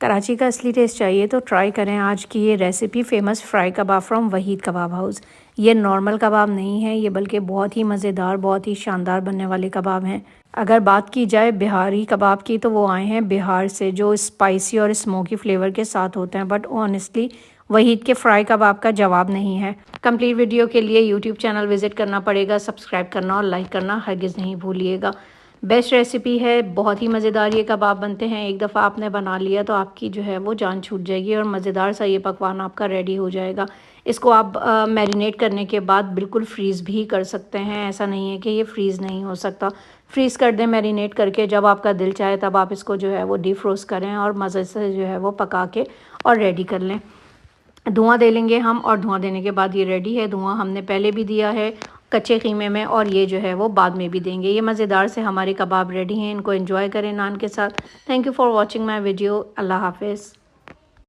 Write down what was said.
कराची का असली टेस्ट चाहिए तो ट्राई करें आज की ये recipe famous fry kebab from Waheed kebab house. ये नॉर्मल कबाब नहीं है, ये बल्कि बहुत ही मज़ेदार, बहुत ही शानदार बनने वाले कबाब हैं। अगर बात की जाए बिहारी कबाब की तो वो आए हैं बिहार से, जो स्पाइसी और स्मोकी फ्लेवर के साथ होते हैं। बट ऑनेस्टली वहीद के फ्राई कबाब का जवाब नहीं है। कंप्लीट वीडियो के लिए यूट्यूब चैनल विजिट करना पड़ेगा। सब्सक्राइब करना और लाइक करना हरगिज़ नहीं भूलिएगा। बेस्ट रेसिपी है, बहुत ही मज़ेदार ये कबाब बनते हैं। एक दफ़ा आपने बना लिया तो आपकी जो है वो जान छूट जाएगी और मज़ेदार सा ये पकवान आपका रेडी हो जाएगा। इसको आप मैरिनेट करने के बाद बिल्कुल फ्रीज़ भी कर सकते हैं। ऐसा नहीं है कि ये फ्रीज़ नहीं हो सकता। फ्रीज़ कर दें मैरिनेट करके, जब आपका दिल चाहे तब आप इसको जो है वो डीफ्रोस्ट करें और मज़े से जो है वो पका के और रेडी कर लें। धुआं दे लेंगे हम, और धुआं देने के बाद ये रेडी है। धुआं हमने पहले भी दिया है कच्चे कीमे में, और ये जो है वो बाद में भी देंगे। ये मज़ेदार से हमारे कबाब रेडी हैं। इनको एंजॉय करें नान के साथ। Thank you for watching my video. अल्लाह हाफिज़।